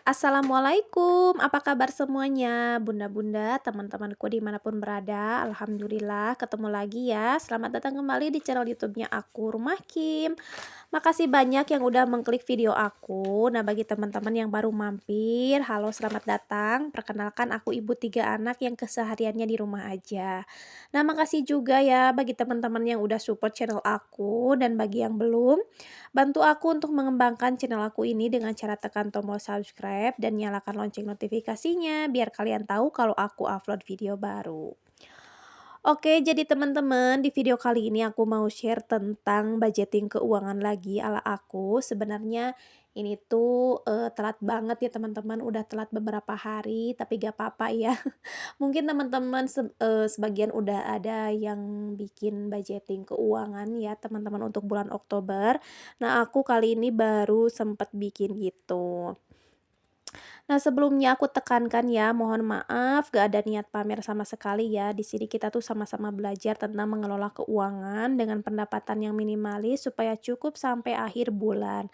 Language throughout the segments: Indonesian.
Assalamualaikum, apa kabar semuanya? Bunda-bunda, teman-temanku dimanapun berada, Alhamdulillah ketemu lagi ya. Selamat datang kembali di channel YouTube-nya aku, Rumah Kim. Makasih banyak yang udah mengklik video aku. Nah, bagi teman-teman yang baru mampir, halo selamat datang. Perkenalkan aku ibu tiga anak yang kesehariannya di rumah aja. Nah, makasih juga ya bagi teman-teman yang udah support channel aku dan bagi yang belum, bantu aku untuk mengembangkan channel aku ini dengan cara tekan tombol subscribe dan nyalakan lonceng notifikasinya biar kalian tahu kalau aku upload video baru. Oke, jadi teman-teman, di video kali ini aku mau share tentang budgeting keuangan lagi ala aku. Sebenarnya ini tuh telat banget ya teman-teman, udah telat beberapa hari, tapi gak apa-apa ya. Mungkin teman-teman sebagian udah ada yang bikin budgeting keuangan ya teman-teman untuk bulan Oktober. Nah, aku kali ini baru sempet bikin gitu. Nah, sebelumnya aku tekankan ya, mohon maaf gak ada niat pamer sama sekali ya. Di sini kita tuh sama-sama belajar tentang mengelola keuangan dengan pendapatan yang minimalis supaya cukup sampai akhir bulan.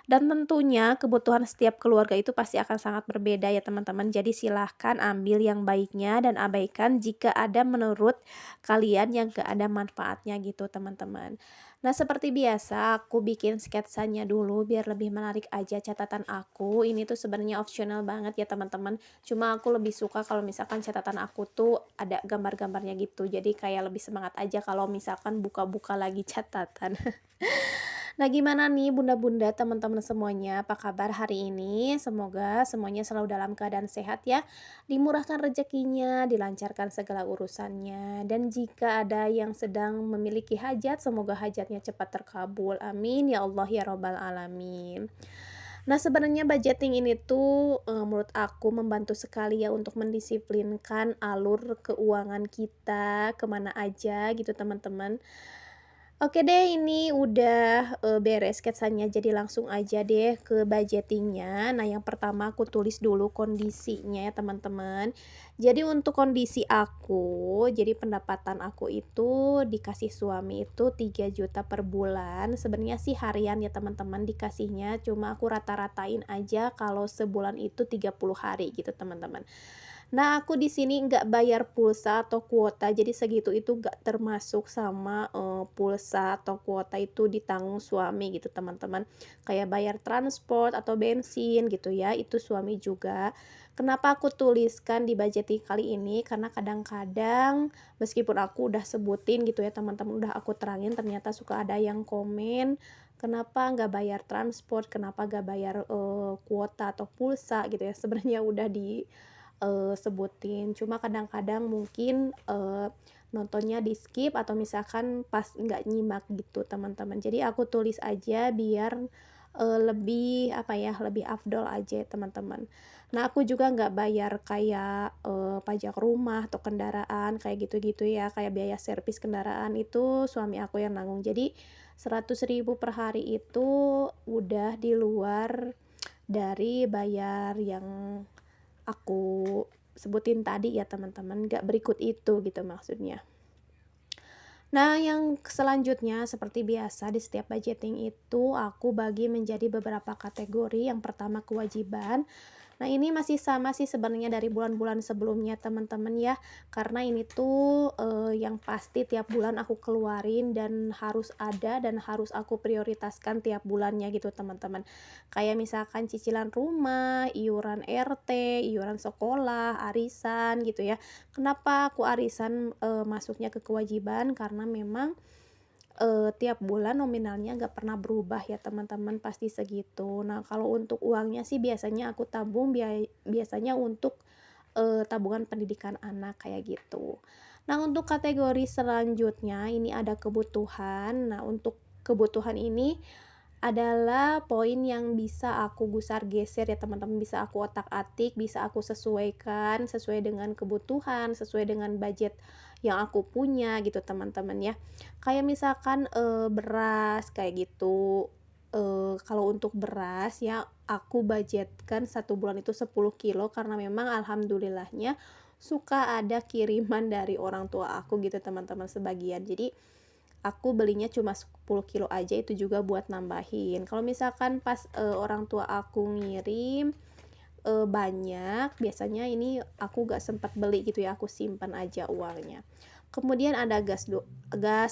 Dan tentunya kebutuhan setiap keluarga itu pasti akan sangat berbeda ya teman-teman. Jadi silahkan ambil yang baiknya dan abaikan jika ada menurut kalian yang gak ada manfaatnya gitu teman-teman. Nah, seperti biasa aku bikin sketsanya dulu biar lebih menarik aja catatan aku. Ini tuh sebenarnya optional banget ya teman-teman. Cuma aku lebih suka kalau misalkan catatan aku tuh ada gambar-gambarnya gitu. Jadi kayak lebih semangat aja kalau misalkan buka-buka lagi catatan. Nah, gimana nih bunda-bunda teman-teman semuanya? Apa kabar hari ini? Semoga semuanya selalu dalam keadaan sehat ya, dimurahkan rezekinya, dilancarkan segala urusannya. Dan jika ada yang sedang memiliki hajat, semoga hajatnya cepat terkabul. Amin ya Allah ya robbal alamin. Nah, sebenarnya budgeting ini tuh menurut aku membantu sekali ya untuk mendisiplinkan alur keuangan kita kemana aja gitu teman-teman. Oke deh, ini udah, beres sketsanya, jadi langsung aja deh ke budgeting-nya. Nah, yang pertama aku tulis dulu kondisinya ya, teman-teman. Jadi untuk kondisi aku, jadi pendapatan aku itu dikasih suami itu 3 juta per bulan. Sebenarnya sih harian ya, teman-teman, dikasihnya, cuma aku rata-ratain aja kalau sebulan itu 30 hari gitu, teman-teman. Nah, aku di sini nggak bayar pulsa atau kuota, jadi segitu itu nggak termasuk sama, pulsa atau kuota itu ditanggung suami gitu, teman-teman. Kayak bayar transport atau bensin gitu ya, itu suami juga. Kenapa aku tuliskan di budgeting kali ini, karena kadang-kadang meskipun aku udah sebutin gitu ya, teman-teman, udah aku terangin, ternyata suka ada yang komen, "Kenapa nggak bayar transport? Kenapa nggak bayar, kuota atau pulsa?" Gitu ya. Sebenarnya udah di sebutin. Cuma kadang-kadang mungkin, nontonnya di-skip atau misalkan pas nggak nyimak gitu, teman-teman. Jadi aku tulis aja biar, lebih, apa ya, lebih afdol aja, teman-teman. Nah, aku juga nggak bayar kayak, pajak rumah atau kendaraan, kayak gitu-gitu ya, kayak biaya servis kendaraan itu suami aku yang nanggung. Jadi 100.000 per hari itu udah di luar dari bayar yang aku sebutin tadi ya teman-teman, nggak berikut itu gitu maksudnya. Nah, yang selanjutnya seperti biasa di setiap budgeting itu aku bagi menjadi beberapa kategori. Yang pertama kewajiban. Nah, ini masih sama sih sebenarnya dari bulan-bulan sebelumnya teman-teman ya. Karena ini tuh yang pasti tiap bulan aku keluarin dan harus ada dan harus aku prioritaskan tiap bulannya gitu teman-teman. Kayak misalkan cicilan rumah, iuran RT, iuran sekolah, arisan gitu ya. Kenapa aku arisan, masuknya ke kewajiban, karena memang, tiap bulan nominalnya nggak pernah berubah ya teman-teman, pasti segitu. Nah, kalau untuk uangnya sih biasanya aku tabung biasanya untuk, tabungan pendidikan anak kayak gitu. Nah, untuk kategori selanjutnya ini ada kebutuhan. Nah, untuk kebutuhan ini adalah poin yang bisa aku gusar-geser ya teman-teman, bisa aku otak-atik, bisa aku sesuaikan sesuai dengan kebutuhan, sesuai dengan budget yang aku punya gitu teman-teman ya. Kayak misalkan, beras kayak gitu, kalau untuk beras ya aku budgetkan 1 bulan itu 10 kilo karena memang alhamdulillahnya suka ada kiriman dari orang tua aku gitu teman-teman sebagian. Jadi aku belinya cuma 10 kilo aja, itu juga buat nambahin. Kalau misalkan pas, orang tua aku ngirim, banyak, biasanya ini aku gak sempat beli gitu ya, aku simpan aja uangnya. Kemudian ada gas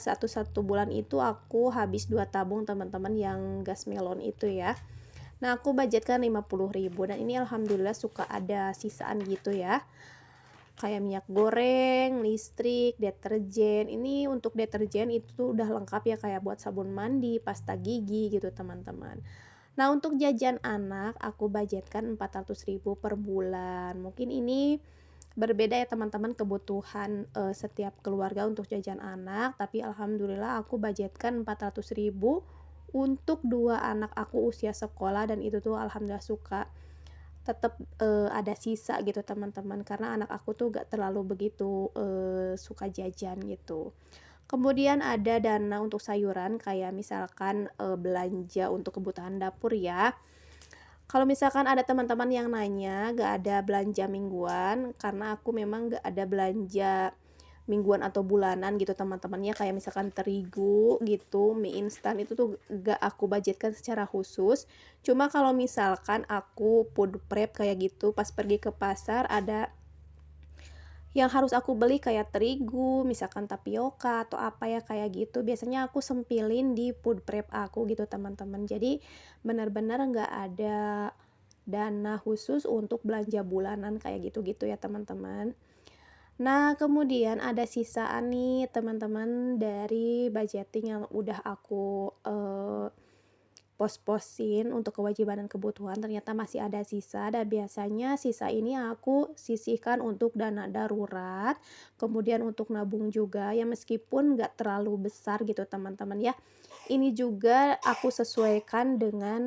satu bulan itu aku habis 2 tabung teman-teman yang gas melon itu ya. Nah, aku budgetkan 50.000 dan ini alhamdulillah suka ada sisaan gitu ya. Kayak minyak goreng, listrik, deterjen. Ini untuk deterjen itu udah lengkap ya kayak buat sabun mandi, pasta gigi gitu teman-teman. Nah, untuk jajan anak aku budgetkan 400.000 per bulan. Mungkin ini berbeda ya teman-teman kebutuhan, setiap keluarga untuk jajan anak, tapi alhamdulillah aku budgetkan 400.000 untuk 2 anak aku usia sekolah dan itu tuh alhamdulillah suka tetap, ada sisa gitu teman-teman, karena anak aku tuh gak terlalu begitu, suka jajan gitu. Kemudian ada dana untuk sayuran kayak misalkan, belanja untuk kebutuhan dapur ya. Kalau misalkan ada teman-teman yang nanya, gak ada belanja mingguan, karena aku memang gak ada belanja mingguan atau bulanan gitu teman-teman ya, kayak misalkan terigu gitu, mie instan itu tuh gak aku budgetkan secara khusus. Cuma kalau misalkan aku food prep kayak gitu, pas pergi ke pasar ada yang harus aku beli kayak terigu, misalkan tapioka atau apa ya kayak gitu, biasanya aku sempilin di food prep aku gitu teman-teman. Jadi benar-benar nggak ada dana khusus untuk belanja bulanan kayak gitu-gitu ya teman-teman. Nah, kemudian ada sisaan nih teman-teman dari budgeting yang udah aku pos-posin untuk kewajiban dan kebutuhan, ternyata masih ada sisa dan biasanya sisa ini aku sisihkan untuk dana darurat, kemudian untuk nabung juga ya meskipun nggak terlalu besar gitu teman-teman ya. Ini juga aku sesuaikan dengan,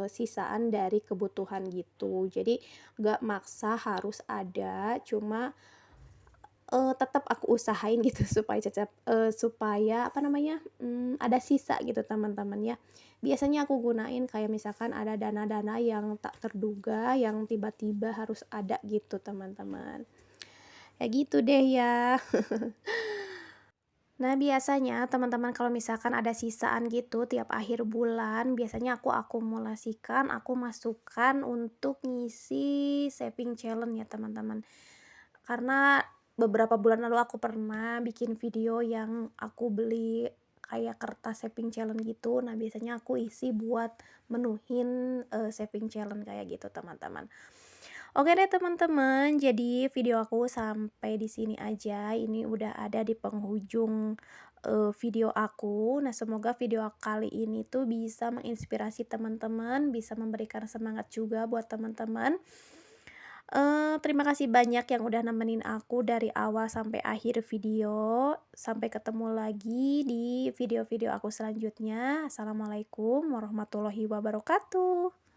sisaan dari kebutuhan gitu. Jadi nggak maksa harus ada, cuma tetap aku usahain gitu supaya apa namanya, ada sisa gitu teman-teman ya. Biasanya aku gunain kayak misalkan ada dana-dana yang tak terduga, yang tiba-tiba harus ada gitu teman-teman. Ya gitu deh ya. Nah, biasanya teman-teman kalau misalkan ada sisaan gitu tiap akhir bulan, biasanya aku akumulasikan, aku masukkan untuk ngisi saving challenge ya teman-teman. Karena beberapa bulan lalu aku pernah bikin video yang aku beli kayak kertas saving challenge gitu. Nah, biasanya aku isi buat menuhin, saving challenge kayak gitu teman-teman. Oke deh teman-teman, jadi video aku sampai di sini aja. Ini udah ada di penghujung, video aku. Nah, semoga video kali ini tuh bisa menginspirasi teman-teman, bisa memberikan semangat juga buat teman-teman. Terima kasih banyak yang udah nemenin aku dari awal sampai akhir video. Sampai ketemu lagi di video-video aku selanjutnya. Assalamualaikum warahmatullahi wabarakatuh.